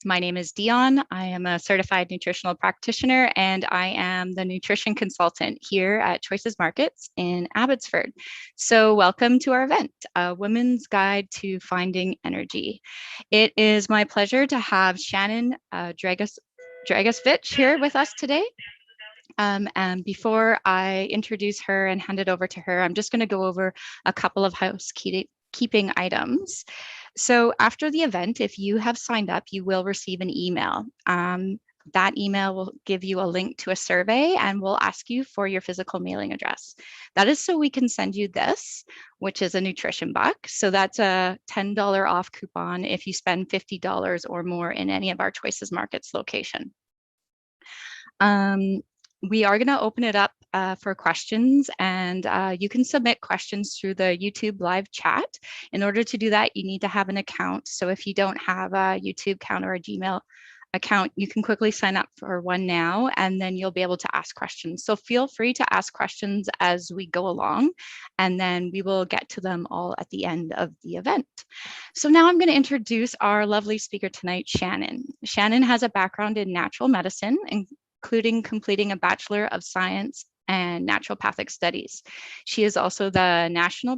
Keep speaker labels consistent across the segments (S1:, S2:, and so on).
S1: My name is Dion. I am a certified nutritional practitioner and I am the nutrition consultant here at Choices Markets in Abbotsford. So, welcome to our event, A Women's Guide to Finding Energy. It is my pleasure to have Shannon Dragasevich here with us today. And before I introduce her and hand it over to her, I'm just going to go over a couple of housekeeping items. So after the event, if you have signed up, you will receive an email. That email will give you a link to a survey and will ask you for your physical mailing address. That is so we can send you this, which is a nutrition buck. So that's a $10 off coupon if you spend $50 or more in any of our Choices Markets location. We are going to open it up for questions, and you can submit questions through the YouTube live chat. In order to do that, you need to have an account. So if you don't have a YouTube account or a Gmail account, you can quickly sign up for one now, and then you'll be able to ask questions. So feel free to ask questions as we go along, and then we will get to them all at the end of the event. So now I'm going to introduce our lovely speaker tonight, Shannon. Shannon has a background in natural medicine, including completing a Bachelor of Science and Naturopathic Studies. She is also the National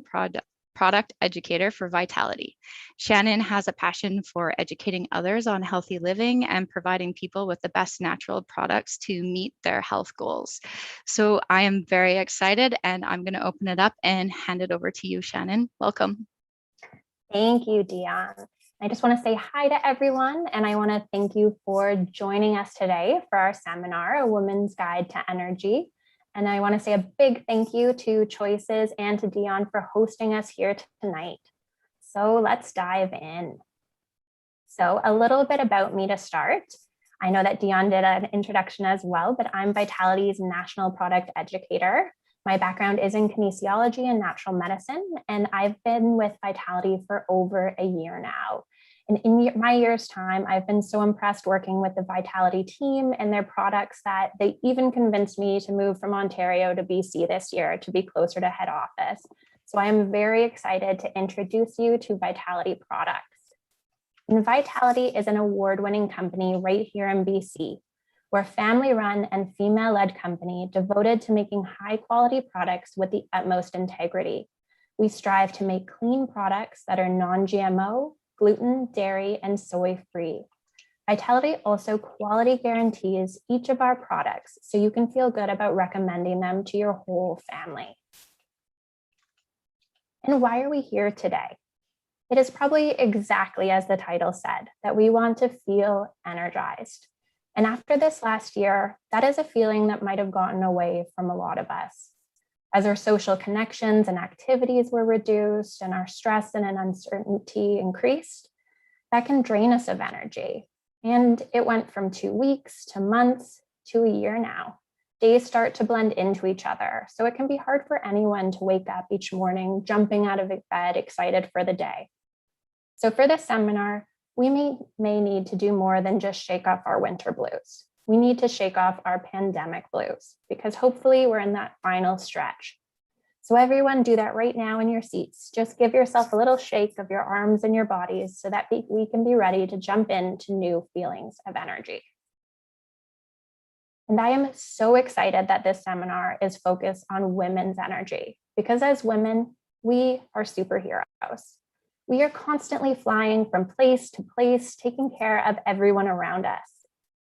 S1: Product Educator for Vitality. Shannon has a passion for educating others on healthy living and providing people with the best natural products to meet their health goals. So I am very excited, and I'm going to open it up and hand it over to you, Shannon. Welcome.
S2: Thank you, Dion. I just want to say hi to everyone, and I want to thank you for joining us today for our seminar, A Woman's Guide to Energy. And I want to say a big thank you to Choices and to Dion for hosting us here tonight. So let's dive in. So a little bit about me to start. I know that Dion did an introduction as well, but I'm Vitality's National Product Educator. My background is in kinesiology and natural medicine, and I've been with Vitality for over a year now. And in my year's time, I've been so impressed working with the Vitality team and their products that they even convinced me to move from Ontario to B.C. this year to be closer to head office. So I am very excited to introduce you to Vitality products. And Vitality is an award-winning company right here in B.C. We're a family-run and female-led company devoted to making high-quality products with the utmost integrity. We strive to make clean products that are non-GMO, gluten, dairy, and soy-free. Vitality also quality guarantees each of our products, so you can feel good about recommending them to your whole family. And why are we here today? It is probably exactly as the title said, that we want to feel energized. And after this last year, that is a feeling that might have gotten away from a lot of us. As our social connections and activities were reduced and our stress and uncertainty increased, that can drain us of energy. And it went from 2 weeks to months to a year now. Days start to blend into each other, so it can be hard for anyone to wake up each morning, jumping out of bed, excited for the day. So for this seminar, we may need to do more than just shake off our winter blues. We need to shake off our pandemic blues, because hopefully we're in that final stretch. So everyone, do that right now in your seats. Just give yourself a little shake of your arms and your bodies so that we can be ready to jump into new feelings of energy. And I am so excited that this seminar is focused on women's energy, because as women, we are superheroes. We are constantly flying from place to place, taking care of everyone around us.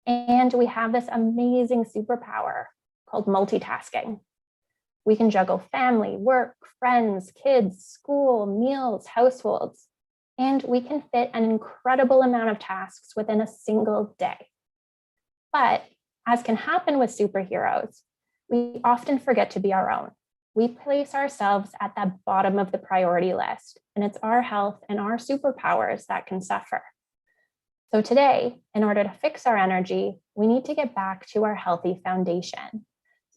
S2: And we have this amazing superpower called multitasking. We can juggle family, work, friends, kids, school, meals, households, and we can fit an incredible amount of tasks within a single day. But as can happen with superheroes, we often forget to be our own. We place ourselves at the bottom of the priority list, and it's our health and our superpowers that can suffer. So today, in order to fix our energy, we need to get back to our healthy foundation,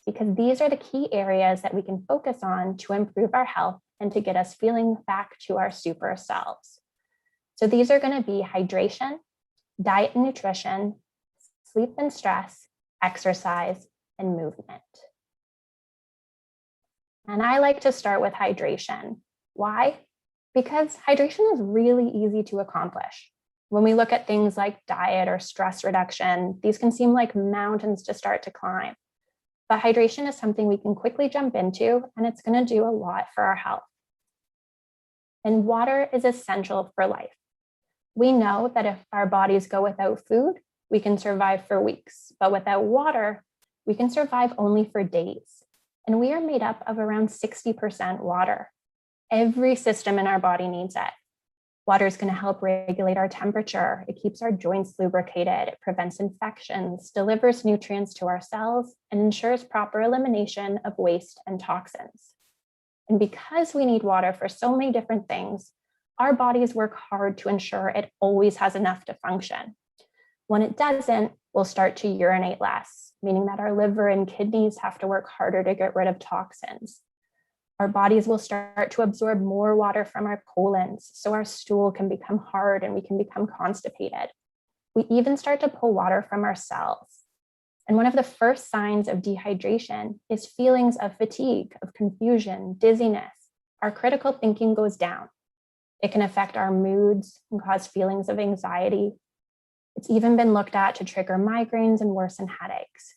S2: because these are the key areas that we can focus on to improve our health and to get us feeling back to our super selves. So these are going to be hydration, diet and nutrition, sleep and stress, exercise, and movement. And I like to start with hydration. Why? Because hydration is really easy to accomplish. When we look at things like diet or stress reduction, these can seem like mountains to start to climb. But hydration is something we can quickly jump into, and it's going to do a lot for our health. And water is essential for life. We know that if our bodies go without food, we can survive for weeks, but without water, we can survive only for days. And we are made up of around 60% water. Every system in our body needs it. Water is going to help regulate our temperature. It keeps our joints lubricated. It prevents infections, delivers nutrients to our cells, and ensures proper elimination of waste and toxins. And because we need water for so many different things, our bodies work hard to ensure it always has enough to function. When it doesn't, we'll start to urinate less, meaning that our liver and kidneys have to work harder to get rid of toxins. Our bodies will start to absorb more water from our colons, so our stool can become hard and we can become constipated. We even start to pull water from our cells. And one of the first signs of dehydration is feelings of fatigue, of confusion, dizziness. Our critical thinking goes down. It can affect our moods and cause feelings of anxiety. It's even been looked at to trigger migraines and worsen headaches.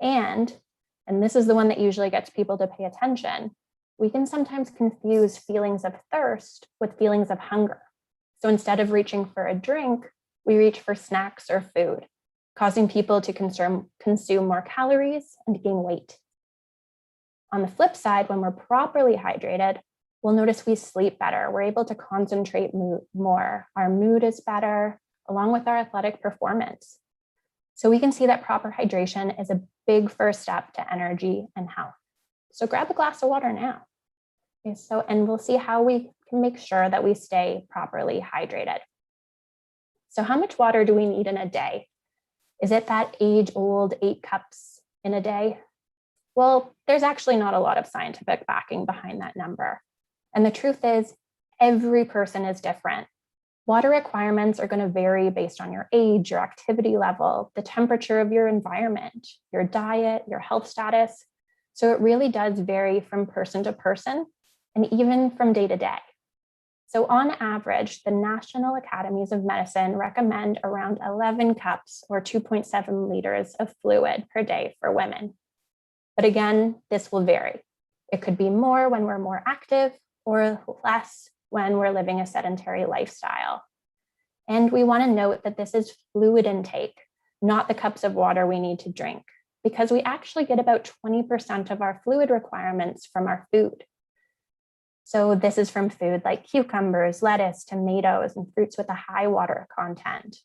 S2: And this is the one that usually gets people to pay attention, we can sometimes confuse feelings of thirst with feelings of hunger. So instead of reaching for a drink, we reach for snacks or food, causing people to consume more calories and gain weight. On the flip side, when we're properly hydrated, we'll notice we sleep better. We're able to concentrate more. Our mood is better, along with our athletic performance. So we can see that proper hydration is a big first step to energy and health. So grab a glass of water now. Okay, and we'll see how we can make sure that we stay properly hydrated. So how much water do we need in a day? Is it that age-old 8 cups in a day? Well, there's actually not a lot of scientific backing behind that number. And the truth is, every person is different. Water requirements are going to vary based on your age, your activity level, the temperature of your environment, your diet, your health status. So it really does vary from person to person and even from day to day. So on average, the National Academies of Medicine recommend around 11 cups or 2.7 liters of fluid per day for women. But again, this will vary. It could be more when we're more active or less when we're living a sedentary lifestyle. And we want to note that this is fluid intake, not the cups of water we need to drink, because we actually get about 20% of our fluid requirements from our food. So this is from food like cucumbers, lettuce, tomatoes, and fruits with a high water content.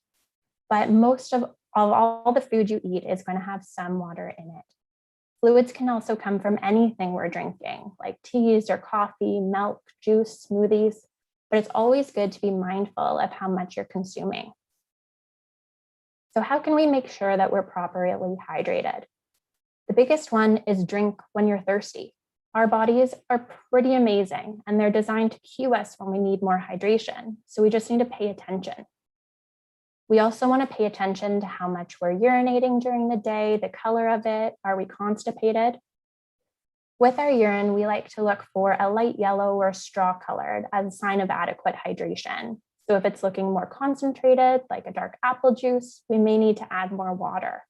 S2: But most of all the food you eat is going to have some water in it. Fluids can also come from anything we're drinking, like teas or coffee, milk, juice, smoothies, but it's always good to be mindful of how much you're consuming. So how can we make sure that we're properly hydrated? The biggest one is drink when you're thirsty. Our bodies are pretty amazing, and they're designed to cue us when we need more hydration. So we just need to pay attention. We also want to pay attention to how much we're urinating during the day, the color of it. Are we constipated? With our urine, we like to look for a light yellow or straw colored as a sign of adequate hydration. So if it's looking more concentrated, like a dark apple juice, we may need to add more water.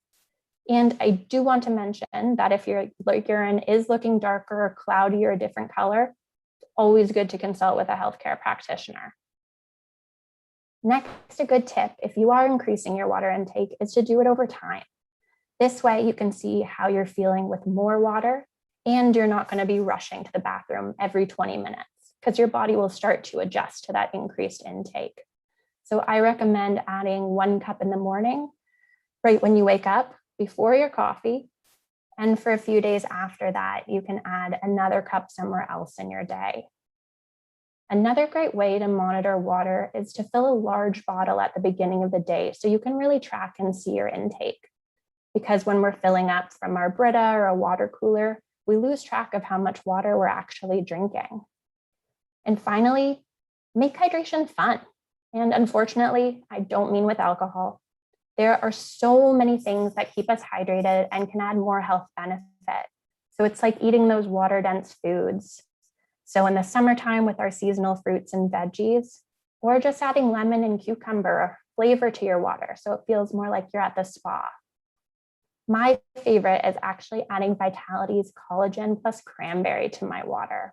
S2: And I do want to mention that if your urine is looking darker or cloudy or a different color, it's always good to consult with a healthcare practitioner. Next, a good tip, if you are increasing your water intake, is to do it over time. This way you can see how you're feeling with more water, and you're not going to be rushing to the bathroom every 20 minutes because your body will start to adjust to that increased intake. So I recommend adding 1 cup in the morning, right when you wake up, before your coffee, and for a few days after that, you can add another cup somewhere else in your day. Another great way to monitor water is to fill a large bottle at the beginning of the day so you can really track and see your intake. Because when we're filling up from our Brita or a water cooler, we lose track of how much water we're actually drinking. And finally, make hydration fun. And unfortunately, I don't mean with alcohol. There are so many things that keep us hydrated and can add more health benefit. So it's like eating those water-dense foods. So in the summertime with our seasonal fruits and veggies, or just adding lemon and cucumber flavor to your water, so it feels more like you're at the spa. My favorite is actually adding Vitality's Collagen plus Cranberry to my water.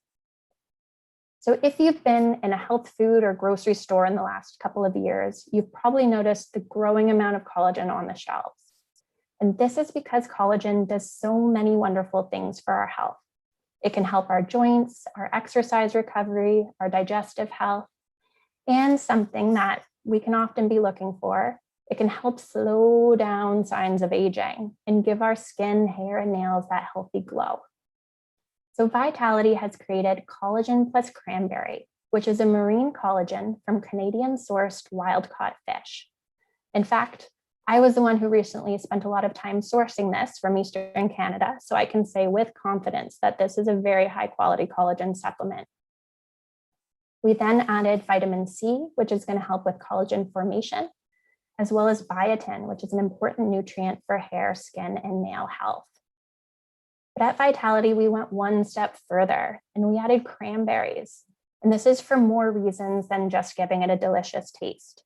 S2: So if you've been in a health food or grocery store in the last couple of years, you've probably noticed the growing amount of collagen on the shelves. And this is because collagen does so many wonderful things for our health. It can help our joints, our exercise recovery, our digestive health, and something that we can often be looking for, it can help slow down signs of aging and give our skin, hair, and nails that healthy glow. So Vitality has created Collagen plus Cranberry, which is a marine collagen from Canadian-sourced wild-caught fish. In fact, I was the one who recently spent a lot of time sourcing this from Eastern Canada, so I can say with confidence that this is a very high-quality collagen supplement. We then added vitamin C, which is going to help with collagen formation, as well as biotin, which is an important nutrient for hair, skin, and nail health. But at Vitality, we went one step further and we added cranberries. And this is for more reasons than just giving it a delicious taste.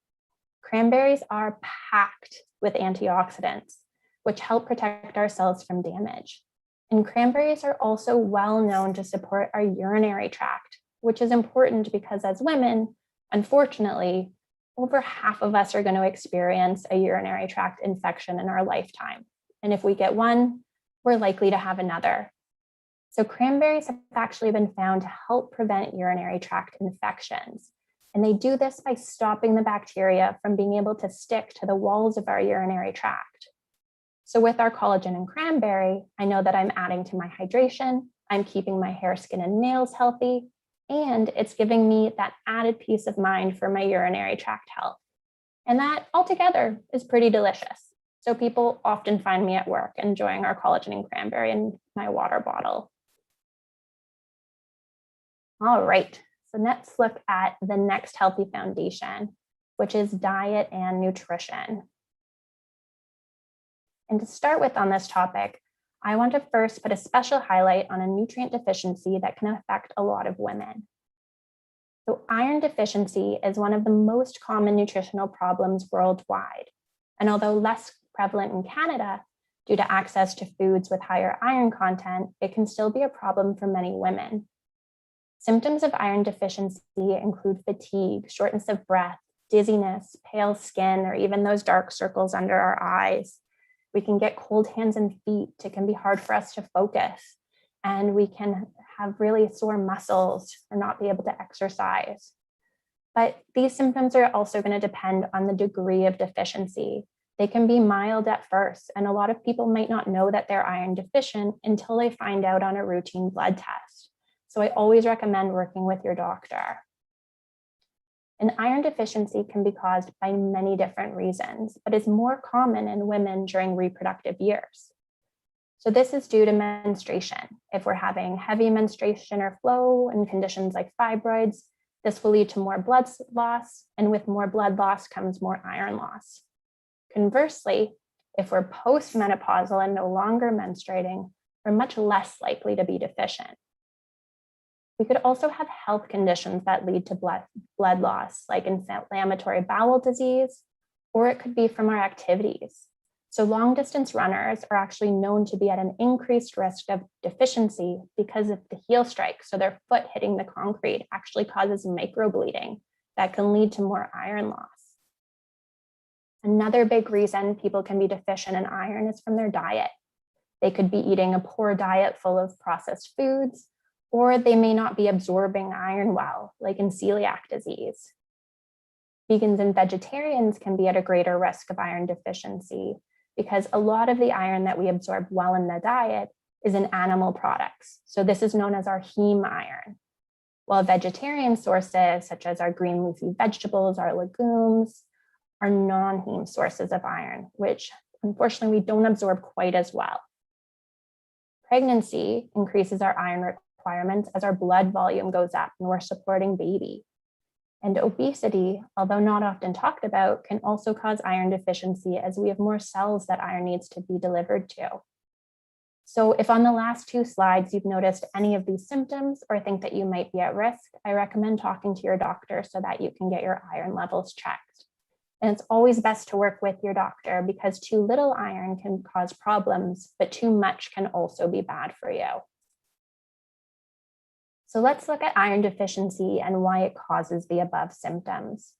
S2: Cranberries are packed with antioxidants, which help protect our cells from damage. And cranberries are also well known to support our urinary tract, which is important because as women, unfortunately, over half of us are going to experience a urinary tract infection in our lifetime. And if we get one, we're likely to have another. So cranberries have actually been found to help prevent urinary tract infections. And they do this by stopping the bacteria from being able to stick to the walls of our urinary tract. So with our collagen and cranberry, I know that I'm adding to my hydration, I'm keeping my hair, skin, and nails healthy, and it's giving me that added peace of mind for my urinary tract health. And that altogether is pretty delicious. So people often find me at work enjoying our collagen and cranberry in my water bottle. All right, so let's look at the next healthy foundation, which is diet and nutrition. And to start with on this topic, I want to first put a special highlight on a nutrient deficiency that can affect a lot of women. So iron deficiency is one of the most common nutritional problems worldwide. And although less prevalent in Canada, due to access to foods with higher iron content, it can still be a problem for many women. Symptoms of iron deficiency include fatigue, shortness of breath, dizziness, pale skin, or even those dark circles under our eyes. We can get cold hands and feet. It can be hard for us to focus. And we can have really sore muscles or not be able to exercise. But these symptoms are also going to depend on the degree of deficiency. They can be mild at first, and a lot of people might not know that they're iron deficient until they find out on a routine blood test. So I always recommend working with your doctor. An iron deficiency can be caused by many different reasons, but is more common in women during reproductive years. So this is due to menstruation. If we're having heavy menstruation or flow and conditions like fibroids, this will lead to more blood loss, and with more blood loss comes more iron loss. Conversely, if we're postmenopausal and no longer menstruating, we're much less likely to be deficient. We could also have health conditions that lead to blood loss, like inflammatory bowel disease, or it could be from our activities. So long distance runners are actually known to be at an increased risk of deficiency because of the heel strike. So their foot hitting the concrete actually causes microbleeding that can lead to more iron loss. Another big reason people can be deficient in iron is from their diet. They could be eating a poor diet full of processed foods, or they may not be absorbing iron well, like in celiac disease. Vegans and vegetarians can be at a greater risk of iron deficiency because a lot of the iron that we absorb well in the diet is in animal products. So this is known as our heme iron. While vegetarian sources, such as our green leafy vegetables, our legumes, are non-heme sources of iron, which unfortunately we don't absorb quite as well. Pregnancy increases our iron requirements as our blood volume goes up and we're supporting baby. And obesity, although not often talked about, can also cause iron deficiency as we have more cells that iron needs to be delivered to. So if on the last two slides you've noticed any of these symptoms or think that you might be at risk, I recommend talking to your doctor so that you can get your iron levels checked. And it's always best to work with your doctor because too little iron can cause problems, but too much can also be bad for you. So let's look at iron deficiency and why it causes the above symptoms.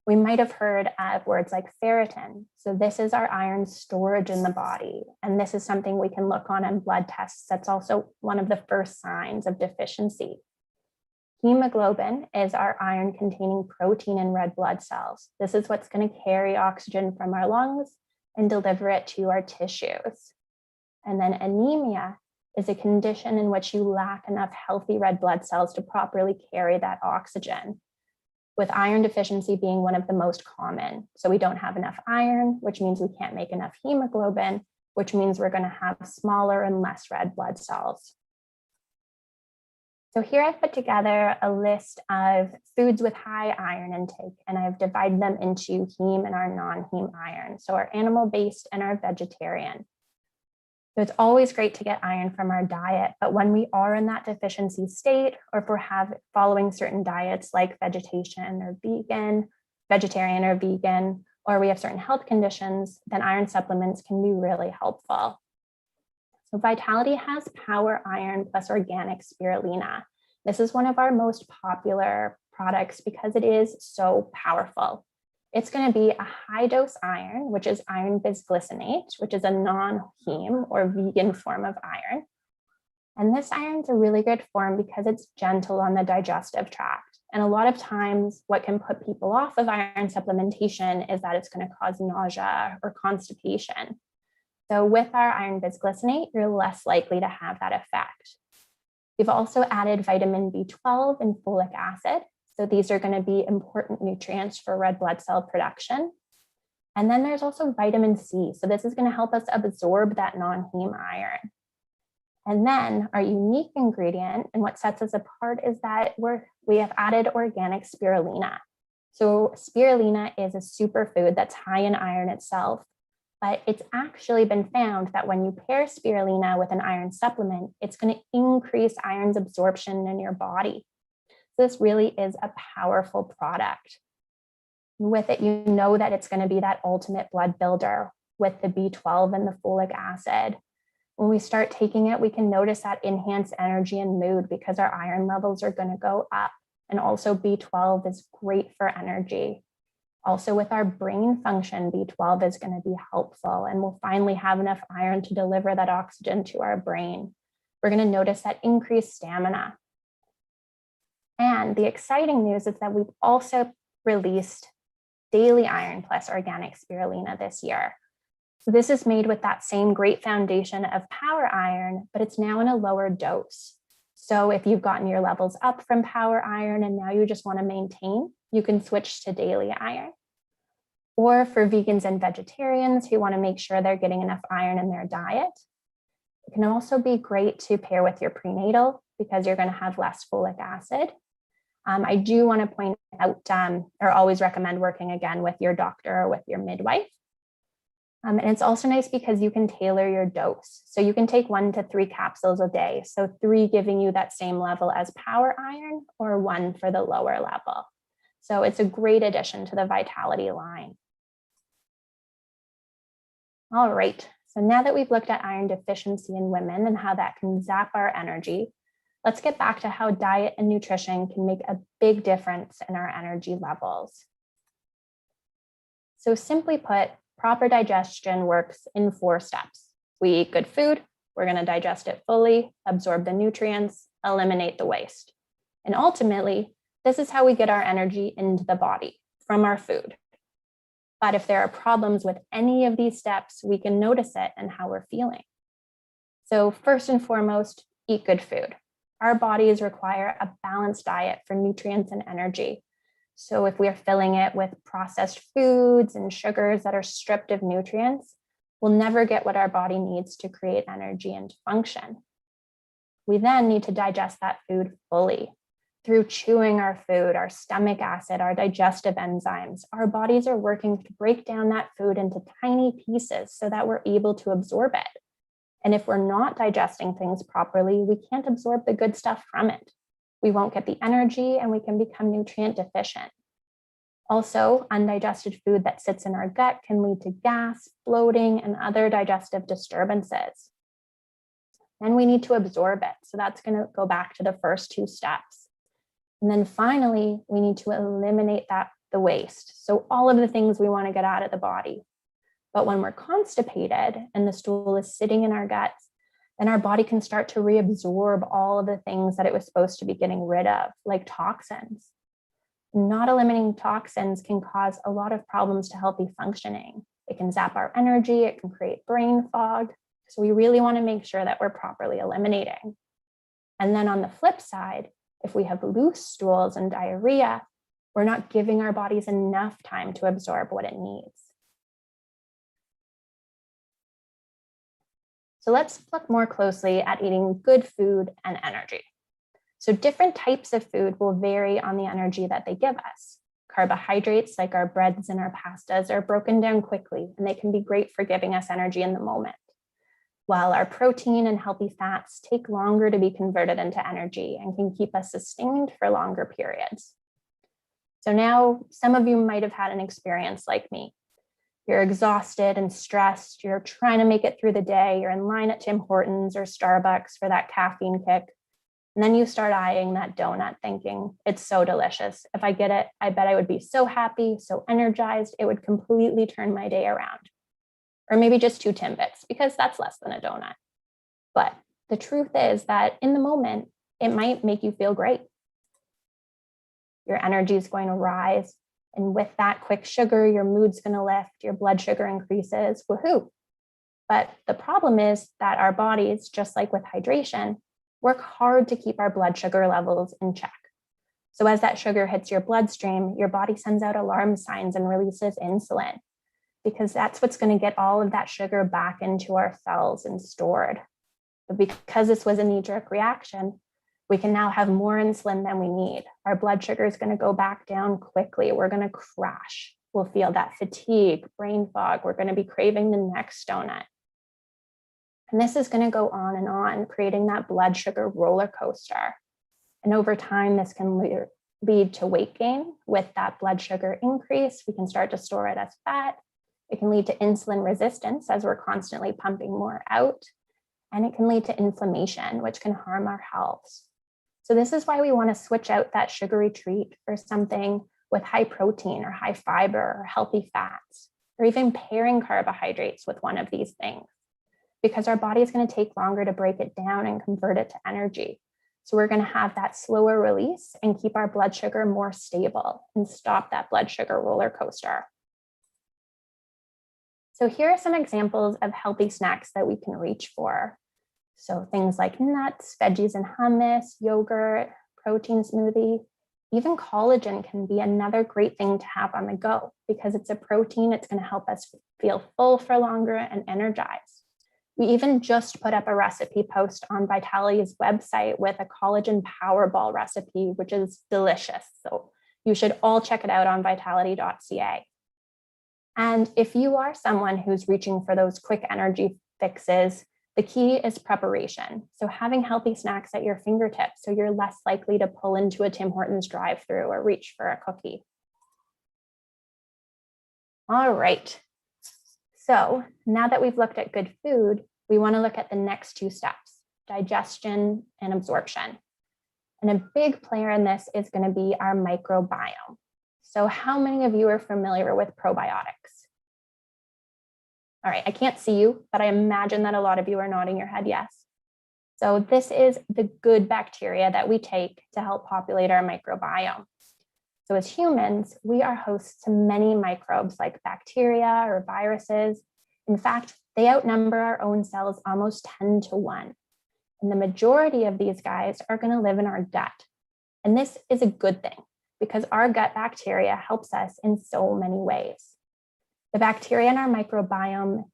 S2: We might have heard of words like ferritin. So this is our iron storage in the body. And this is something we can look on blood tests. That's also one of the first signs of deficiency. Hemoglobin is our iron containing protein in red blood cells. This is what's going to carry oxygen from our lungs and deliver it to our tissues. And then anemia is a condition in which you lack enough healthy red blood cells to properly carry that oxygen, with iron deficiency being one of the most common. So we don't have enough iron, which means we can't make enough hemoglobin, which means we're going to have smaller and less red blood cells. So here I've put together a list of foods with high iron intake, and I've divided them into heme and our non-heme iron. So our animal-based and our vegetarian. So it's always great to get iron from our diet, but when we are in that deficiency state, or if we're following certain diets like vegetarian or vegan, or we have certain health conditions, then iron supplements can be really helpful. So Vitality has Power Iron plus Organic Spirulina. This is one of our most popular products because it is so powerful. It's going to be a high dose iron, which is iron bisglycinate, which is a non-heme or vegan form of iron. And this iron is a really good form because it's gentle on the digestive tract. And a lot of times what can put people off of iron supplementation is that it's going to cause nausea or constipation. So with our iron bisglycinate, you're less likely to have that effect. We've also added vitamin B12 and folic acid. So these are going to be important nutrients for red blood cell production. And then there's also vitamin C. So this is going to help us absorb that non-heme iron. And then our unique ingredient and what sets us apart is that we have added organic spirulina. So spirulina is a superfood that's high in iron itself, but it's actually been found that when you pair spirulina with an iron supplement, it's going to increase iron's absorption in your body. So this really is a powerful product. With it, you know that it's going to be that ultimate blood builder with the B12 and the folic acid. When we start taking it, we can notice that enhanced energy and mood because our iron levels are going to go up. And also B12 is great for energy. Also with our brain function, B12 is going to be helpful, and we'll finally have enough iron to deliver that oxygen to our brain. We're going to notice that increased stamina. And the exciting news is that we've also released daily iron plus organic spirulina this year. So this is made with that same great foundation of power iron, but it's now in a lower dose. So if you've gotten your levels up from power iron and now you just want to maintain, you can switch to daily iron. Or for vegans and vegetarians who want to make sure they're getting enough iron in their diet, it can also be great to pair with your prenatal because you're going to have less folic acid. I do want to point out or always recommend working again with your doctor or with your midwife. And it's also nice because you can tailor your dose. So you can take 1 to 3 capsules a day. So 3 giving you that same level as power iron or 1 for the lower level. So it's a great addition to the Vitality line. All right, so now that we've looked at iron deficiency in women and how that can zap our energy, let's get back to how diet and nutrition can make a big difference in our energy levels. So simply put, proper digestion works in 4 steps. We eat good food, we're going to digest it fully, absorb the nutrients, eliminate the waste. And ultimately, this is how we get our energy into the body from our food. But if there are problems with any of these steps, we can notice it in how we're feeling. So first and foremost, eat good food. Our bodies require a balanced diet for nutrients and energy. So if we are filling it with processed foods and sugars that are stripped of nutrients, we'll never get what our body needs to create energy and function. We then need to digest that food fully. Through chewing our food, our stomach acid, our digestive enzymes, our bodies are working to break down that food into tiny pieces so that we're able to absorb it. And if we're not digesting things properly, we can't absorb the good stuff from it. We won't get the energy and we can become nutrient deficient. Also, undigested food that sits in our gut can lead to gas, bloating, and other digestive disturbances. Then we need to absorb it. So that's going to go back to the first two steps. And then finally, we need to eliminate the waste. So all of the things we want to get out of the body. But when we're constipated and the stool is sitting in our guts, then our body can start to reabsorb all of the things that it was supposed to be getting rid of, like toxins. Not eliminating toxins can cause a lot of problems to healthy functioning. It can zap our energy, it can create brain fog. So we really want to make sure that we're properly eliminating. And then on the flip side, if we have loose stools and diarrhea, we're not giving our bodies enough time to absorb what it needs. So let's look more closely at eating good food and energy. So different types of food will vary on the energy that they give us. Carbohydrates like our breads and our pastas are broken down quickly, and they can be great for giving us energy in the moment. While our protein and healthy fats take longer to be converted into energy and can keep us sustained for longer periods. So now some of you might have had an experience like me. You're exhausted and stressed. You're trying to make it through the day. You're in line at Tim Hortons or Starbucks for that caffeine kick. And then you start eyeing that donut thinking, it's so delicious. If I get it, I bet I would be so happy, so energized. It would completely turn my day around. Or maybe just 2 Timbits, because that's less than a donut. But the truth is that in the moment, it might make you feel great. Your energy is going to rise. And with that quick sugar, your mood's going to lift, your blood sugar increases, woohoo. But the problem is that our bodies, just like with hydration, work hard to keep our blood sugar levels in check. So as that sugar hits your bloodstream, your body sends out alarm signs and releases insulin, because that's what's going to get all of that sugar back into our cells and stored. But because this was a knee-jerk reaction, we can now have more insulin than we need. Our blood sugar is going to go back down quickly. We're going to crash. We'll feel that fatigue, brain fog. We're going to be craving the next donut. And this is going to go on, creating that blood sugar roller coaster. And over time, this can lead to weight gain. With that blood sugar increase, we can start to store it as fat. It can lead to insulin resistance as we're constantly pumping more out. And it can lead to inflammation, which can harm our health. So this is why we want to switch out that sugary treat for something with high protein or high fiber or healthy fats, or even pairing carbohydrates with one of these things, because our body is going to take longer to break it down and convert it to energy. So we're going to have that slower release and keep our blood sugar more stable and stop that blood sugar roller coaster. So here are some examples of healthy snacks that we can reach for. So things like nuts, veggies and hummus, yogurt, protein smoothie, even collagen can be another great thing to have on the go, because it's a protein. It's going to help us feel full for longer and energized. We even just put up a recipe post on Vitality's website with a collagen powerball recipe, which is delicious. So you should all check it out on vitality.ca. And if you are someone who's reaching for those quick energy fixes, the key is preparation. So having healthy snacks at your fingertips, so you're less likely to pull into a Tim Hortons drive-thru or reach for a cookie. All right. So now that we've looked at good food, we want to look at the next 2 steps, digestion and absorption. And a big player in this is going to be our microbiome. So how many of you are familiar with probiotics? All right, I can't see you, but I imagine that a lot of you are nodding your head yes. So this is the good bacteria that we take to help populate our microbiome. So as humans, we are hosts to many microbes like bacteria or viruses. In fact, they outnumber our own cells almost 10 to 1. And the majority of these guys are going to live in our gut. And this is a good thing, because our gut bacteria helps us in so many ways. The bacteria in our microbiome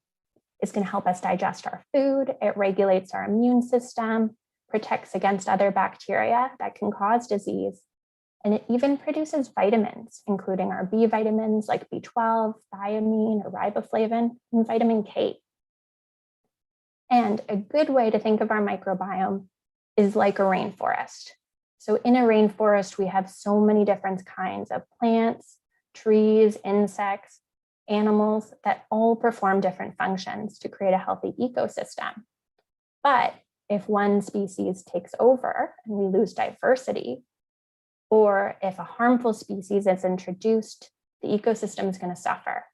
S2: is going to help us digest our food. It regulates our immune system, protects against other bacteria that can cause disease, and it even produces vitamins, including our B vitamins like B12, thiamine, or riboflavin, and vitamin K. And a good way to think of our microbiome is like a rainforest. So in a rainforest, we have so many different kinds of plants, trees, insects, animals that all perform different functions to create a healthy ecosystem. But if one species takes over and we lose diversity, or if a harmful species is introduced, the ecosystem is going to suffer.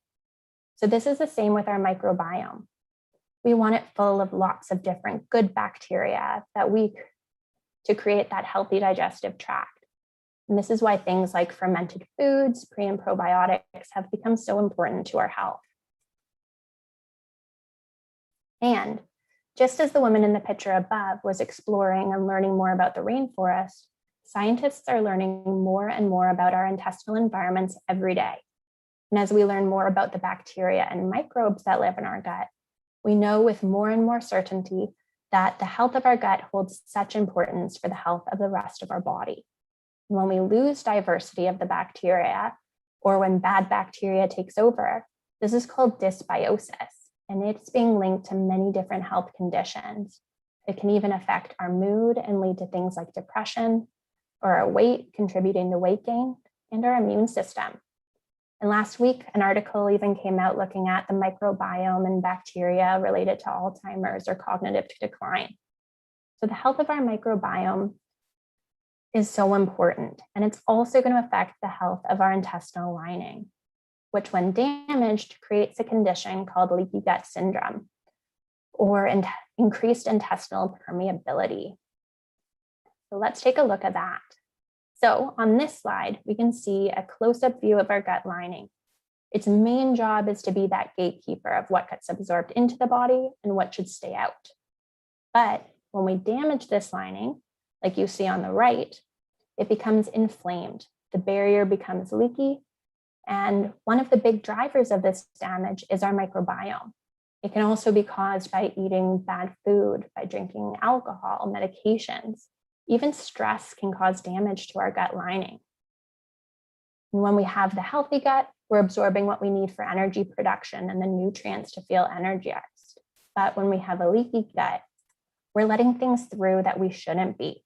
S2: So this is the same with our microbiome. We want it full of lots of different good bacteria to create that healthy digestive tract. And this is why things like fermented foods, pre and probiotics have become so important to our health. And just as the woman in the picture above was exploring and learning more about the rainforest, scientists are learning more and more about our intestinal environments every day. And as we learn more about the bacteria and microbes that live in our gut, we know with more and more certainty that the health of our gut holds such importance for the health of the rest of our body. When we lose diversity of the bacteria, or when bad bacteria takes over, this is called dysbiosis, and it's being linked to many different health conditions. It can even affect our mood and lead to things like depression, or our weight, contributing to weight gain, and our immune system. And last week, an article even came out looking at the microbiome and bacteria related to Alzheimer's or cognitive decline. So the health of our microbiome is so important, and it's also going to affect the health of our intestinal lining, which when damaged creates a condition called leaky gut syndrome, or increased intestinal permeability. So let's take a look at that. So on this slide, we can see a close-up view of our gut lining. Its main job is to be that gatekeeper of what gets absorbed into the body and what should stay out. But when we damage this lining, like you see on the right, it becomes inflamed. The barrier becomes leaky. And one of the big drivers of this damage is our microbiome. It can also be caused by eating bad food, by drinking alcohol, medications. Even stress can cause damage to our gut lining. And when we have the healthy gut, we're absorbing what we need for energy production and the nutrients to feel energized. But when we have a leaky gut, we're letting things through that we shouldn't be.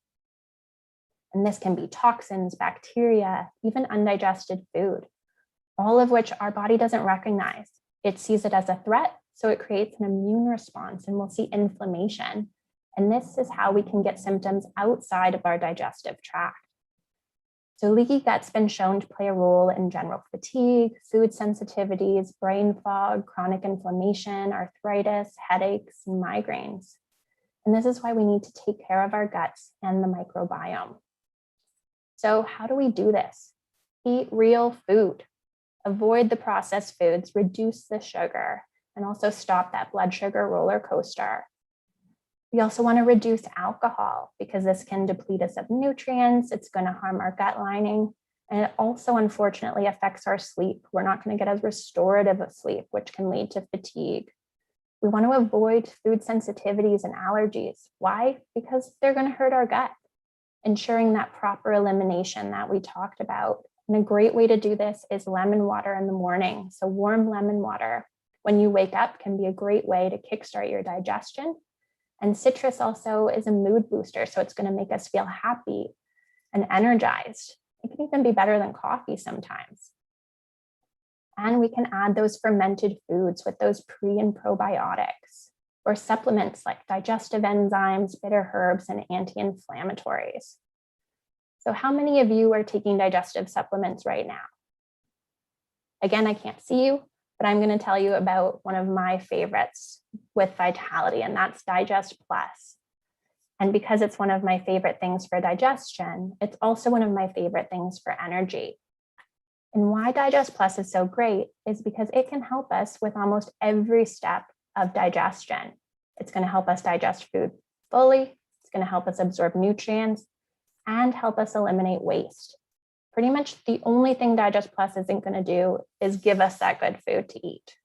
S2: And this can be toxins, bacteria, even undigested food, all of which our body doesn't recognize. It sees it as a threat, so it creates an immune response, and we'll see inflammation. And this is how we can get symptoms outside of our digestive tract. So leaky gut's been shown to play a role in general fatigue, food sensitivities, brain fog, chronic inflammation, arthritis, headaches, and migraines. And this is why we need to take care of our guts and the microbiome. So how do we do this? Eat real food. Avoid the processed foods, reduce the sugar, and also stop that blood sugar roller coaster. We also want to reduce alcohol because this can deplete us of nutrients. It's going to harm our gut lining. And it also, unfortunately, affects our sleep. We're not going to get as restorative of sleep, which can lead to fatigue. We want to avoid food sensitivities and allergies. Why? Because they're going to hurt our gut. Ensuring that proper elimination that we talked about. And a great way to do this is lemon water in the morning. So warm lemon water when you wake up can be a great way to kickstart your digestion. And citrus also is a mood booster. So it's going to make us feel happy and energized. It can even be better than coffee sometimes. And we can add those fermented foods with those pre and probiotics, or supplements like digestive enzymes, bitter herbs, and anti-inflammatories. So how many of you are taking digestive supplements right now? Again, I can't see you, but I'm going to tell you about one of my favorites with Vitality, and that's Digest Plus. And because it's one of my favorite things for digestion, it's also one of my favorite things for energy. And why Digest Plus is so great is because it can help us with almost every step of digestion. It's going to help us digest food fully. It's going to help us absorb nutrients and help us eliminate waste. Pretty much the only thing Digest Plus isn't going to do is give us that good food to eat.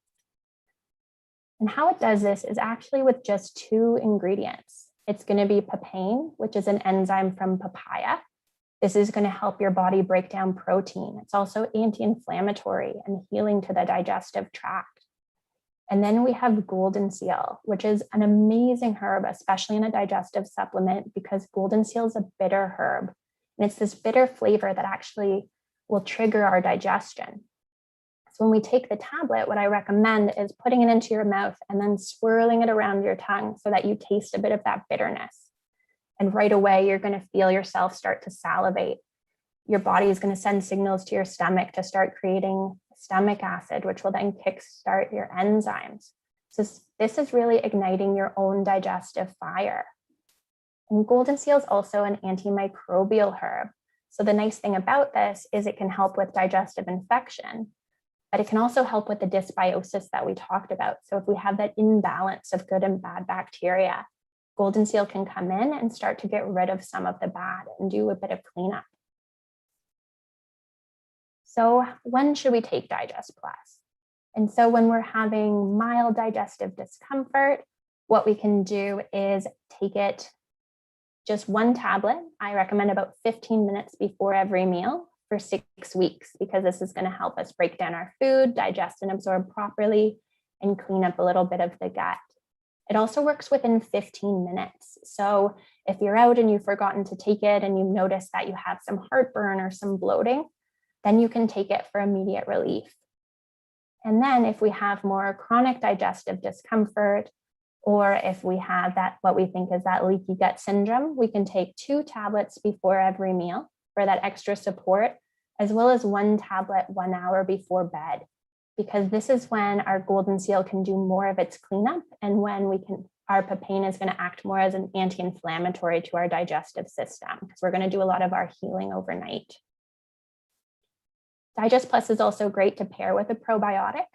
S2: And how it does this is actually with just 2 ingredients. It's going to be papain, which is an enzyme from papaya. This is going to help your body break down protein. It's also anti-inflammatory and healing to the digestive tract. And then we have Goldenseal, which is an amazing herb, especially in a digestive supplement, because Goldenseal is a bitter herb. And it's this bitter flavor that actually will trigger our digestion. So when we take the tablet, what I recommend is putting it into your mouth and then swirling it around your tongue so that you taste a bit of that bitterness. And right away, you're going to feel yourself start to salivate. Your body is going to send signals to your stomach to start creating stomach acid, which will then kickstart your enzymes. So this is really igniting your own digestive fire. And Goldenseal is also an antimicrobial herb. So the nice thing about this is it can help with digestive infection, but it can also help with the dysbiosis that we talked about. So if we have that imbalance of good and bad bacteria, Goldenseal can come in and start to get rid of some of the bad and do a bit of cleanup. So when should we take Digest Plus? And so when we're having mild digestive discomfort, what we can do is take it just one tablet. I recommend about 15 minutes before every meal for 6 weeks, because this is going to help us break down our food, digest and absorb properly, and clean up a little bit of the gut. It also works within 15 minutes. So if you're out and you've forgotten to take it and you notice that you have some heartburn or some bloating, then you can take it for immediate relief. And then if we have more chronic digestive discomfort, or if we have that, what we think is that leaky gut syndrome, we can take 2 tablets before every meal for that extra support, as well as 1 tablet 1 hour before bed, because this is when our Goldenseal can do more of its cleanup, and when our papain is going to act more as an anti-inflammatory to our digestive system, because we're going to do a lot of our healing overnight. Digest Plus is also great to pair with a probiotic.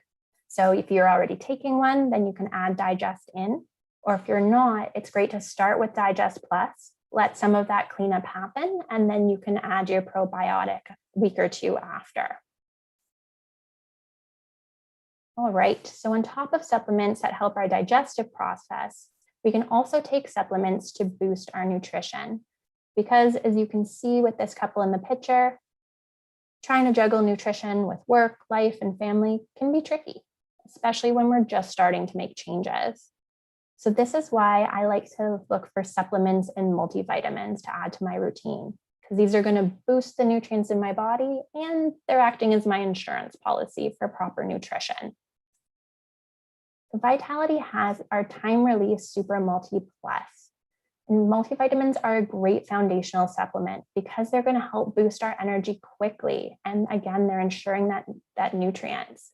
S2: So if you're already taking one, then you can add Digest in. Or if you're not, it's great to start with Digest Plus, let some of that cleanup happen, and then you can add your probiotic a week or 2 after. All right, so on top of supplements that help our digestive process, we can also take supplements to boost our nutrition. Because as you can see with this couple in the picture, trying to juggle nutrition with work, life, and family can be tricky, especially when we're just starting to make changes. So this is why I like to look for supplements and multivitamins to add to my routine, because these are going to boost the nutrients in my body and they're acting as my insurance policy for proper nutrition. The Vitality has our time-release Super Multi Plus. And multivitamins are a great foundational supplement because they're going to help boost our energy quickly. And again, they're ensuring that nutrients.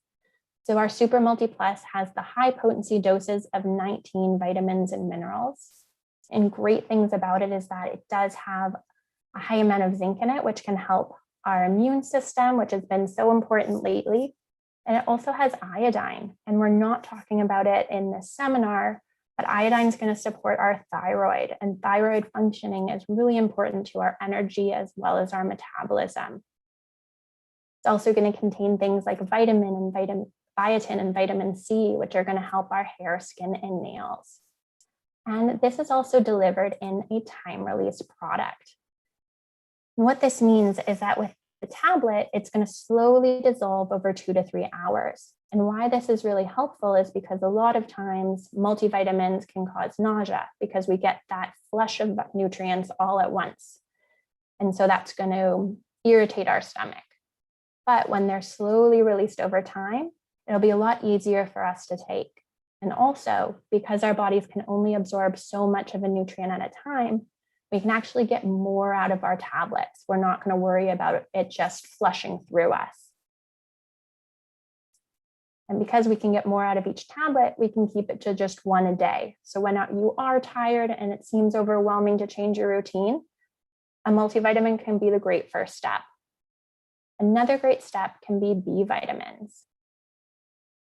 S2: So our Super Multi Plus has the high potency doses of 19 vitamins and minerals. And great things about it is that it does have a high amount of zinc in it, which can help our immune system, which has been so important lately. And it also has iodine. And we're not talking about it in this seminar, but iodine is going to support our thyroid, and thyroid functioning is really important to our energy as well as our metabolism. It's also going to contain things like biotin and vitamin C, which are going to help our hair, skin, and nails. And this is also delivered in a time-release product. And what this means is that with the tablet, it's going to slowly dissolve over 2 to 3 hours. And why this is really helpful is because a lot of times multivitamins can cause nausea because we get that flush of nutrients all at once. And so that's going to irritate our stomach. But when they're slowly released over time, it'll be a lot easier for us to take. And also, because our bodies can only absorb so much of a nutrient at a time, we can actually get more out of our tablets. We're not going to worry about it just flushing through us. And because we can get more out of each tablet, we can keep it to just 1 a day. So when you are tired and it seems overwhelming to change your routine, a multivitamin can be the great first step. Another great step can be B vitamins.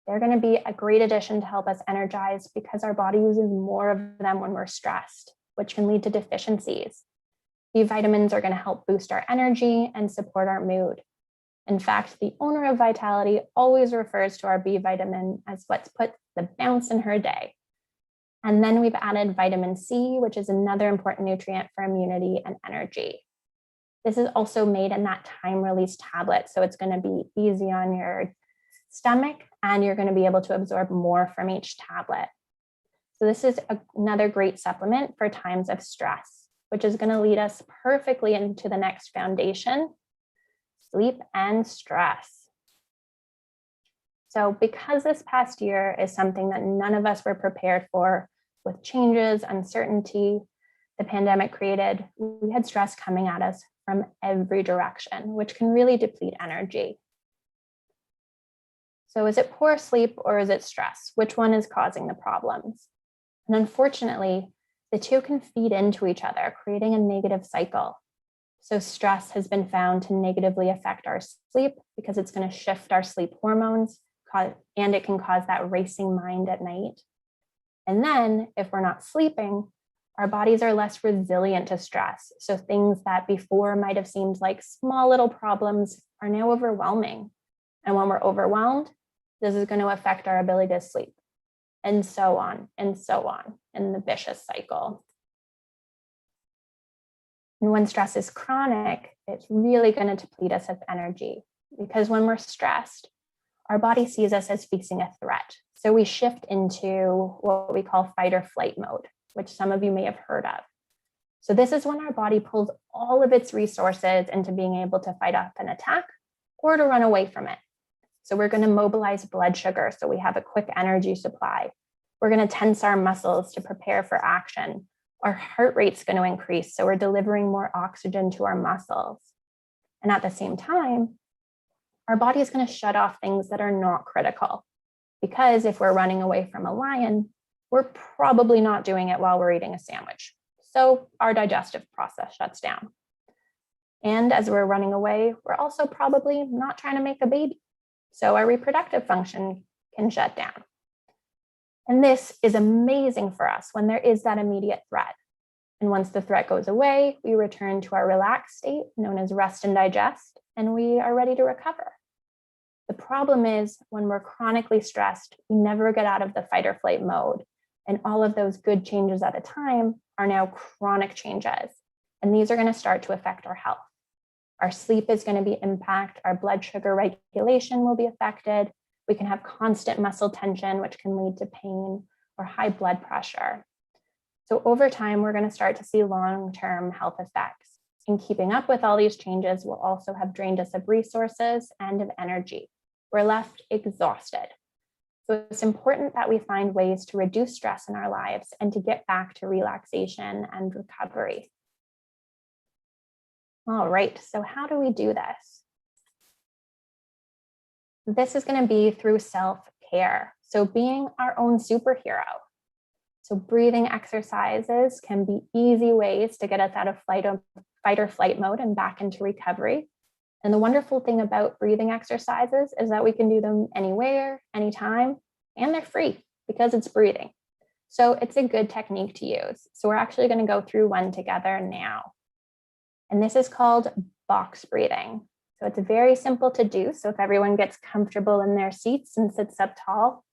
S2: They're going to be a great addition to help us energize because our body uses more of them when we're stressed, which can lead to deficiencies. B vitamins are going to help boost our energy and support our mood. In fact, the owner of Vitality always refers to our B vitamin as what's put the bounce in her day. And then we've added vitamin C, which is another important nutrient for immunity and energy. This is also made in that time-release tablet, so it's going to be easy on your stomach and you're going to be able to absorb more from each tablet. So this is another great supplement for times of stress, which is going to lead us perfectly into the next foundation: sleep and stress. So because this past year is something that none of us were prepared for, with changes, uncertainty, the pandemic created, we had stress coming at us from every direction, which can really deplete energy. So is it poor sleep or is it stress? Which one is causing the problems? And unfortunately, the two can feed into each other, creating a negative cycle. So stress has been found to negatively affect our sleep because it's going to shift our sleep hormones, and it can cause that racing mind at night. And then if we're not sleeping, our bodies are less resilient to stress. So things that before might have seemed like small little problems are now overwhelming. And when we're overwhelmed, this is going to affect our ability to sleep, and so on and so on in the vicious cycle. And when stress is chronic, it's really going to deplete us of energy, because when we're stressed, our body sees us as facing a threat. So we shift into what we call fight or flight mode, which some of you may have heard of. So this is when our body pulls all of its resources into being able to fight off an attack or to run away from it. So we're going to mobilize blood sugar so we have a quick energy supply. We're going to tense our muscles to prepare for action. Our heart rate's going to increase, so we're delivering more oxygen to our muscles. And at the same time, our body is going to shut off things that are not critical. Because if we're running away from a lion, we're probably not doing it while we're eating a sandwich. So our digestive process shuts down. And as we're running away, we're also probably not trying to make a baby. So our reproductive function can shut down. And this is amazing for us when there is that immediate threat. And once the threat goes away, we return to our relaxed state known as rest and digest, and we are ready to recover. The problem is when we're chronically stressed, we never get out of the fight or flight mode. And all of those good changes at a time are now chronic changes. And these are going to start to affect our health. Our sleep is going to be impacted. Our blood sugar regulation will be affected. We can have constant muscle tension, which can lead to pain or high blood pressure. So over time, we're going to start to see long-term health effects. And keeping up with all these changes will also have drained us of resources and of energy. We're left exhausted. So it's important that we find ways to reduce stress in our lives and to get back to relaxation and recovery. All right, so how do we do this? This is going to be through self-care. So being our own superhero. So breathing exercises can be easy ways to get us out of fight or flight mode and back into recovery. And the wonderful thing about breathing exercises is that we can do them anywhere, anytime, and they're free because it's breathing. So it's a good technique to use. So we're actually going to go through one together now. And this is called box breathing. So it's very simple to do. So if everyone gets comfortable in their seats and sits up tall,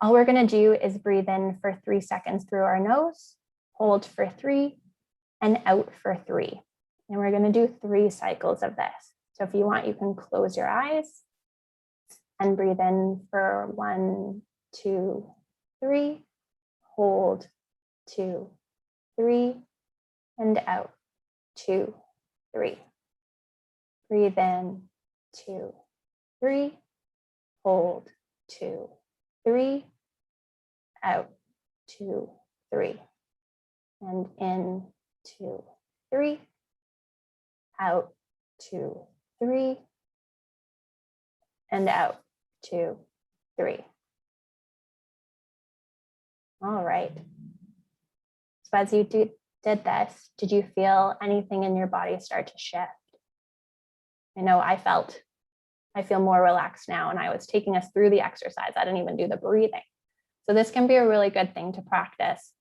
S2: all we're going to do is breathe in for 3 seconds through our nose, hold for 3, and out for 3. And we're going to do 3 cycles of this. So if you want, you can close your eyes and breathe in for 1, 2, 3, hold 2, 3, and out 2, 3. Breathe in 2, 3, hold 2, 3, out 2, 3, and in 2, 3, out 2, 3, and out 2, 3. All right. So as you did this, did you feel anything in your body start to shift? I know I feel more relaxed now, and I was taking us through the exercise. I didn't even do the breathing. So this can be a really good thing to practice.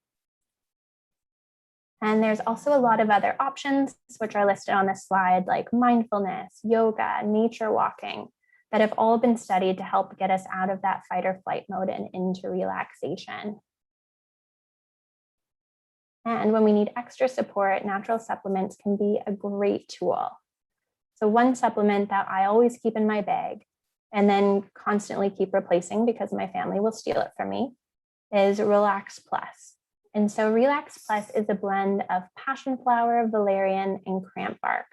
S2: And there's also a lot of other options, which are listed on this slide, like mindfulness, yoga, nature walking, that have all been studied to help get us out of that fight or flight mode and into relaxation. And when we need extra support, natural supplements can be a great tool. So one supplement that I always keep in my bag and then constantly keep replacing because my family will steal it from me is Relax Plus. And so Relax Plus is a blend of passion flower, valerian, and cramp bark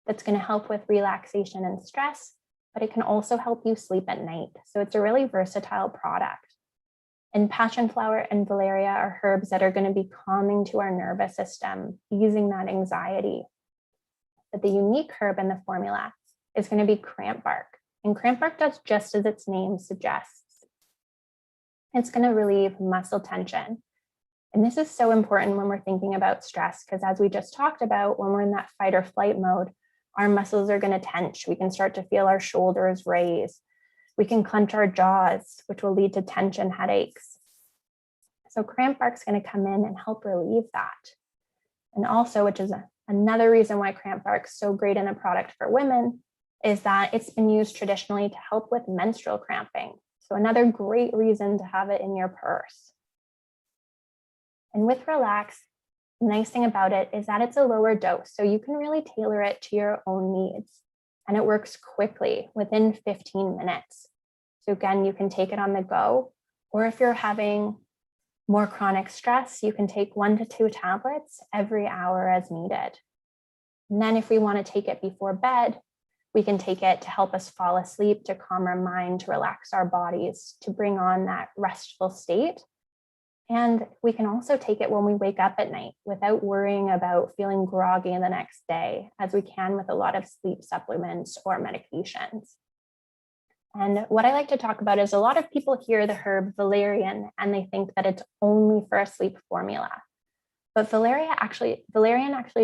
S2: that's going to help with relaxation and stress but it can also help you sleep at night. So it's a really versatile product. And passion flower and valeria are herbs that are going to be calming to our nervous system, easing that anxiety. But the unique herb in the formula is going to be cramp bark. And cramp bark does just as its name suggests. It's going to relieve muscle tension. And this is so important when we're thinking about stress, because as we just talked about, when we're in that fight or flight mode, our muscles are going to tense. We can start to feel our shoulders raise. We can clench our jaws, which will lead to tension headaches. So cramp bark's going to come in and help relieve that. And also, which is another reason why cramp bark's so great in a product for women, is that it's been used traditionally to help with menstrual cramping. So another great reason to have it in your purse. And with Relax, the nice thing about it is that it's a lower dose, so you can really tailor it to your own needs. And it works quickly, within 15 minutes. So again, you can take it on the go, or if you're having more chronic stress, you can take 1 to 2 tablets every hour as needed. And then if we want to take it before bed, we can take it to help us fall asleep, to calm our mind, to relax our bodies, to bring on that restful state. And we can also take it when we wake up at night without worrying about feeling groggy the next day, as we can with a lot of sleep supplements or medications. And what I like to talk about is a lot of people hear the herb valerian and they think that it's only for a sleep formula. But valerian actually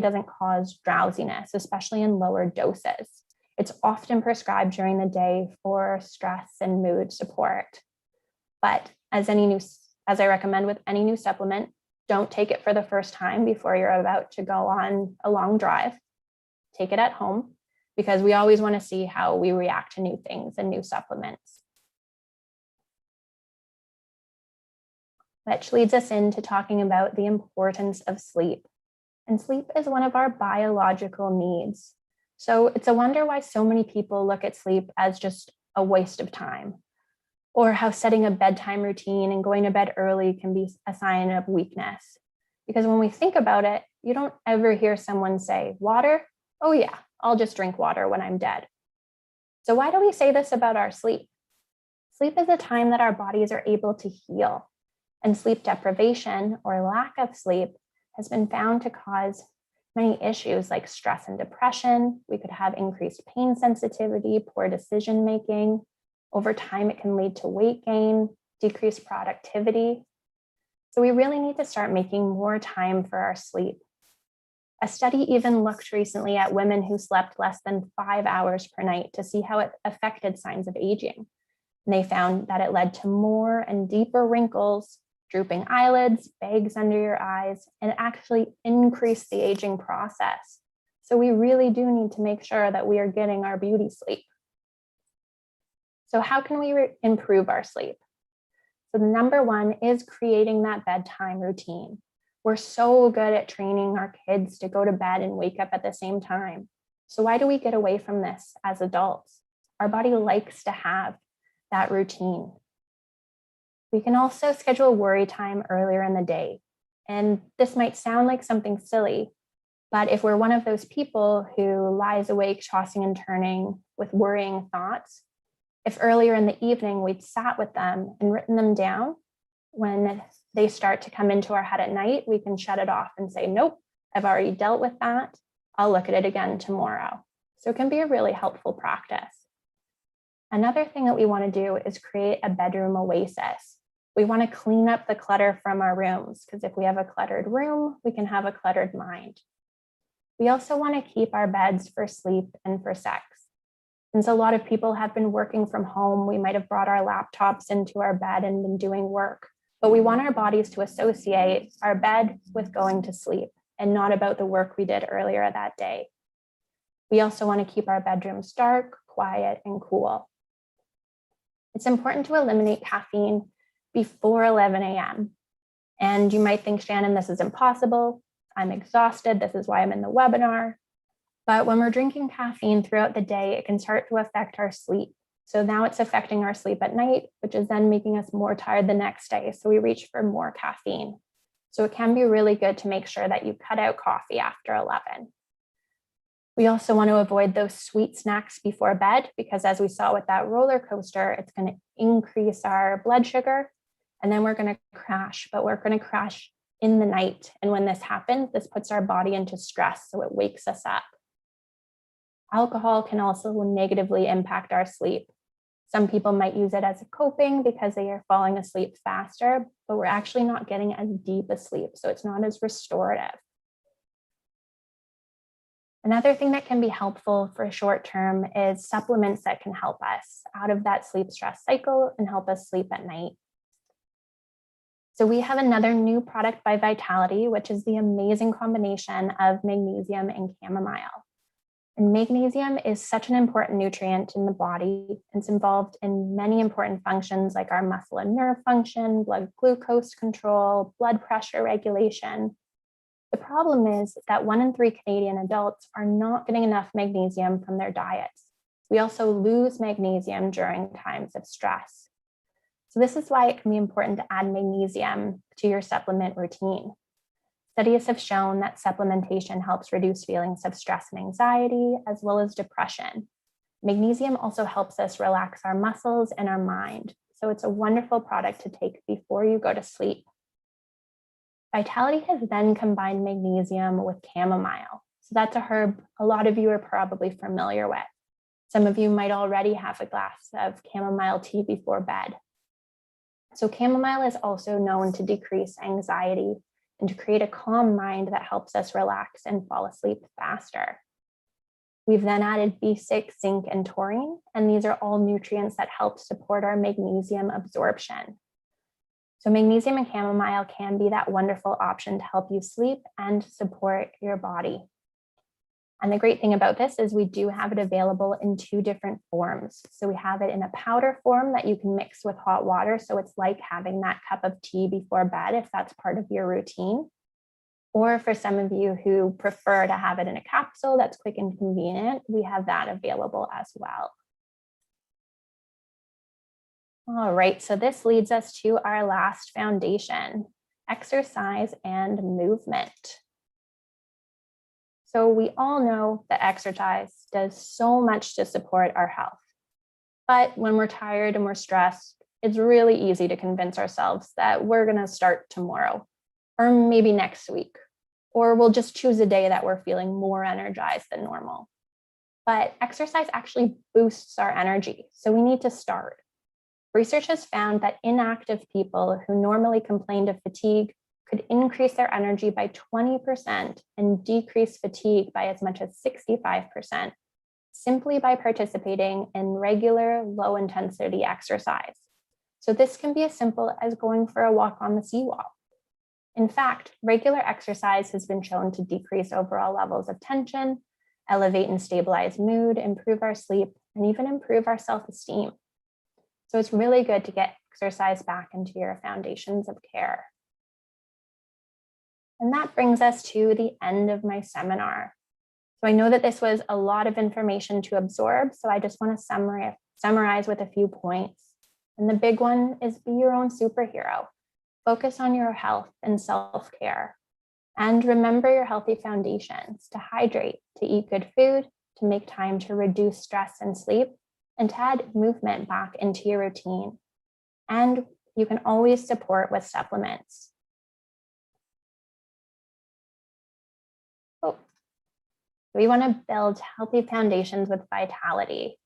S2: doesn't cause drowsiness, especially in lower doses. It's often prescribed during the day for stress and mood support. But as I recommend with any new supplement, don't take it for the first time before you're about to go on a long drive. Take it at home, because we always want to see how we react to new things and new supplements. Which leads us into talking about the importance of sleep. And sleep is one of our biological needs. So it's a wonder why so many people look at sleep as just a waste of time, or how setting a bedtime routine and going to bed early can be a sign of weakness. Because when we think about it, you don't ever hear someone say, water? Oh yeah, I'll just drink water when I'm dead. So why do we say this about our sleep? Sleep is a time that our bodies are able to heal. And sleep deprivation or lack of sleep has been found to cause many issues like stress and depression. We could have increased pain sensitivity, poor decision-making. Over time, it can lead to weight gain, decreased productivity. So we really need to start making more time for our sleep. A study even looked recently at women who slept less than 5 hours per night to see how it affected signs of aging. And they found that it led to more and deeper wrinkles, drooping eyelids, bags under your eyes, and actually increased the aging process. So we really do need to make sure that we are getting our beauty sleep. So how can we improve our sleep? So the number one is creating that bedtime routine. We're so good at training our kids to go to bed and wake up at the same time. So why do we get away from this as adults? Our body likes to have that routine. We can also schedule worry time earlier in the day. And this might sound like something silly, but if we're one of those people who lies awake, tossing and turning with worrying thoughts, if earlier in the evening we'd sat with them and written them down, when they start to come into our head at night, we can shut it off and say, nope, I've already dealt with that. I'll look at it again tomorrow. So it can be a really helpful practice. Another thing that we want to do is create a bedroom oasis. We want to clean up the clutter from our rooms, because if we have a cluttered room, we can have a cluttered mind. We also want to keep our beds for sleep and for sex. Since a lot of people have been working from home, we might have brought our laptops into our bed and been doing work, but we want our bodies to associate our bed with going to sleep and not about the work we did earlier that day. We also want to keep our bedrooms dark, quiet, and cool. It's important to eliminate caffeine before 11 a.m. And you might think, Shannon, this is impossible. I'm exhausted. This is why I'm in the webinar. But when we're drinking caffeine throughout the day, it can start to affect our sleep. So now it's affecting our sleep at night, which is then making us more tired the next day. So we reach for more caffeine. So it can be really good to make sure that you cut out coffee after 11. We also want to avoid those sweet snacks before bed because, as we saw with that roller coaster, it's going to increase our blood sugar and then we're going to crash, but we're going to crash in the night. And when this happens, this puts our body into stress, so it wakes us up. Alcohol can also negatively impact our sleep. Some people might use it as a coping because they are falling asleep faster, but we're actually not getting as deep a sleep, so it's not as restorative. Another thing that can be helpful for short term is supplements that can help us out of that sleep stress cycle and help us sleep at night. So we have another new product by Vitality, which is the amazing combination of magnesium and chamomile. And magnesium is such an important nutrient in the body. It's involved in many important functions like our muscle and nerve function, blood glucose control, blood pressure regulation. The problem is that 1 in 3 Canadian adults are not getting enough magnesium from their diets. We also lose magnesium during times of stress. So this is why it can be important to add magnesium to your supplement routine. Studies have shown that supplementation helps reduce feelings of stress and anxiety, as well as depression. Magnesium also helps us relax our muscles and our mind. So it's a wonderful product to take before you go to sleep. Vitality has then combined magnesium with chamomile. So that's a herb a lot of you are probably familiar with. Some of you might already have a glass of chamomile tea before bed. So chamomile is also known to decrease anxiety and to create a calm mind that helps us relax and fall asleep faster. We've then added B6, zinc, and taurine, and these are all nutrients that help support our magnesium absorption. So magnesium and chamomile can be that wonderful option to help you sleep and support your body. And the great thing about this is we do have it available in 2 different forms. So we have it in a powder form that you can mix with hot water. So it's like having that cup of tea before bed if that's part of your routine. Or for some of you who prefer to have it in a capsule that's quick and convenient, we have that available as well. All right, so this leads us to our last foundation, exercise and movement. So we all know that exercise does so much to support our health. But when we're tired and we're stressed, it's really easy to convince ourselves that we're going to start tomorrow or maybe next week, or we'll just choose a day that we're feeling more energized than normal. But exercise actually boosts our energy, so we need to start. Research has found that inactive people who normally complained of fatigue could increase their energy by 20% and decrease fatigue by as much as 65% simply by participating in regular low-intensity exercise. So this can be as simple as going for a walk on the seawall. In fact, regular exercise has been shown to decrease overall levels of tension, elevate and stabilize mood, improve our sleep, and even improve our self-esteem. So it's really good to get exercise back into your foundations of care. And that brings us to the end of my seminar. So I know that this was a lot of information to absorb, so I just want to summarize with a few points. And the big one is be your own superhero. Focus on your health and self-care. And remember your healthy foundations: to hydrate, to eat good food, to make time to reduce stress and sleep, and to add movement back into your routine. And you can always support with supplements. We want to build healthy foundations with vitality.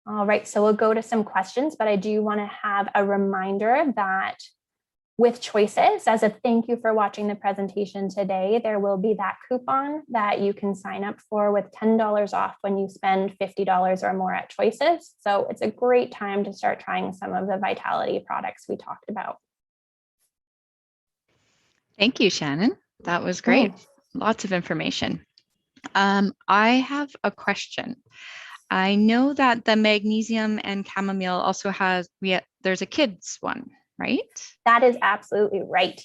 S2: All right, so we'll go to some questions, but I do want to have a reminder that with Choices, as a thank you for watching the presentation today, there will be that coupon that you can sign up for with $10 off when you spend $50 or more at Choices. So it's a great time to start trying some of the Vitality products we talked about.
S1: Thank you, Shannon. That was great. Lots of information. I have a question. I know that the magnesium and chamomile also has, there's a kids one, right?
S2: That is absolutely right.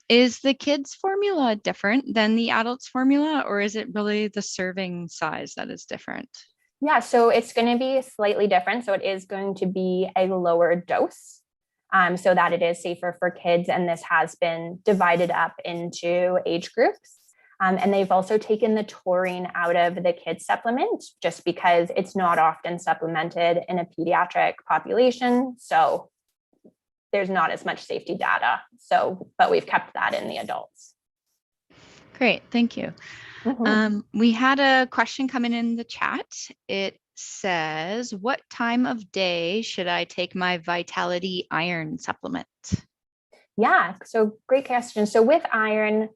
S1: Is the kids formula different than the adults formula, or is it really the serving size that is different?
S2: Yeah, so it's going to be slightly different. So it is going to be a lower dose. So that it is safer for kids. And this has been divided up into age groups. And they've also taken the taurine out of the kids supplement just because it's not often supplemented in a pediatric population. So there's not as much safety data. But we've kept that in the adults.
S1: Great, thank you. We had a question coming in the chat. It says, what time of day should I take my Vitality iron supplement?
S2: Yeah, so great question. So with iron,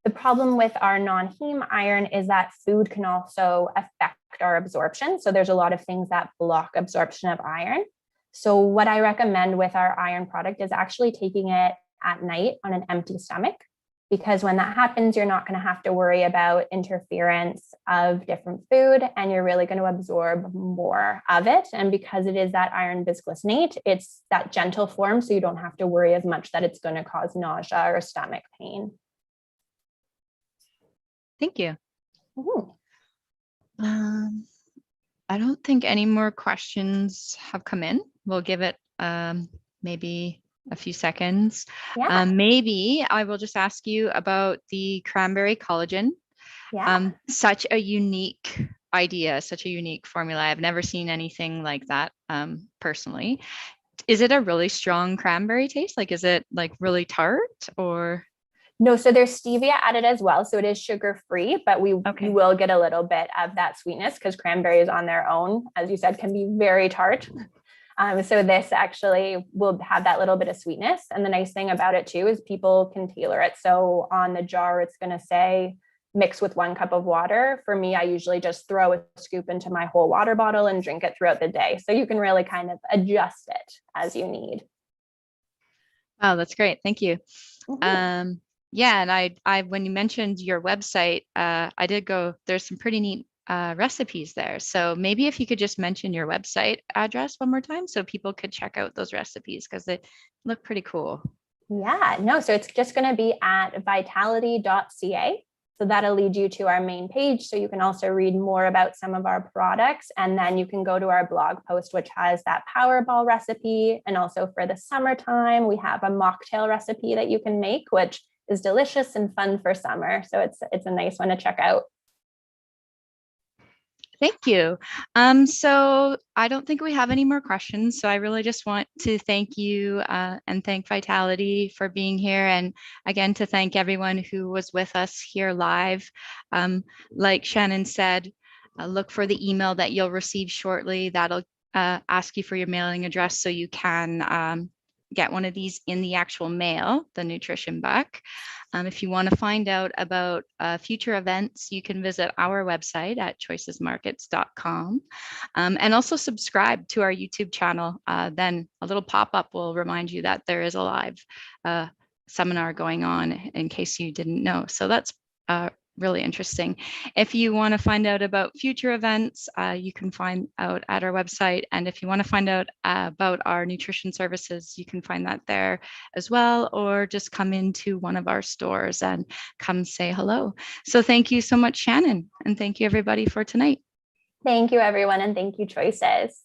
S2: the problem with our non-heme iron is that food can also affect our absorption. So there's a lot of things that block absorption of iron. So what I recommend with our iron product is actually taking it at night on an empty stomach, because when that happens, you're not going to have to worry about interference of different food, and you're really going to absorb more of it. And because it is that iron bisglycinate, it's that gentle form, so you don't have to worry as much that it's going to cause nausea or stomach pain.
S1: Thank you. I don't think any more questions have come in. We'll give it maybe a few seconds.
S2: Yeah.
S1: Maybe I will just ask you about the cranberry collagen.
S2: Yeah.
S1: Such a unique idea, such a unique formula. I've never seen anything like that personally. Is it a really strong cranberry taste? Like, is it like really tart or?
S2: No, so there's stevia added as well. So it is sugar-free, but you will get a little bit of that sweetness because cranberries on their own, as you said, can be very tart. So this actually will have that little bit of sweetness. And the nice thing about it too is people can tailor it. So on the jar, it's going to say mix with 1 cup of water. For me, I usually just throw a scoop into my whole water bottle and drink it throughout the day. So you can really kind of adjust it as you need.
S1: Oh, that's great. Thank you. Yeah, and I when you mentioned your website, I did go, there's some pretty neat recipes there. So maybe if you could just mention your website address one more time so people could check out those recipes because they look pretty cool.
S2: Yeah, no, so it's just going to be at vitality.ca. So that'll lead you to our main page. So you can also read more about some of our products. And then you can go to our blog post, which has that Powerball recipe. And also for the summertime, we have a mocktail recipe that you can make, which is delicious and fun for summer. So it's a nice one to check out.
S1: Thank you. So I don't think we have any more questions. So I really just want to thank you and thank Vitality for being here. And again, to thank everyone who was with us here live. Like Shannon said, look for the email that you'll receive shortly. That'll ask you for your mailing address so you can get one of these in the actual mail, the nutrition buck. If you want to find out about future events, you can visit our website at choicesmarkets.com and also subscribe to our YouTube channel. Then a little pop-up will remind you that there is a live seminar going on in case you didn't know. So that's really interesting. If you want to find out about future events, you can find out at our website. And if you want to find out about our nutrition services, you can find that there as well, or just come into one of our stores and come say hello. So thank you so much, Shannon. And thank you everybody for tonight.
S2: Thank you, everyone. And thank you, Choices.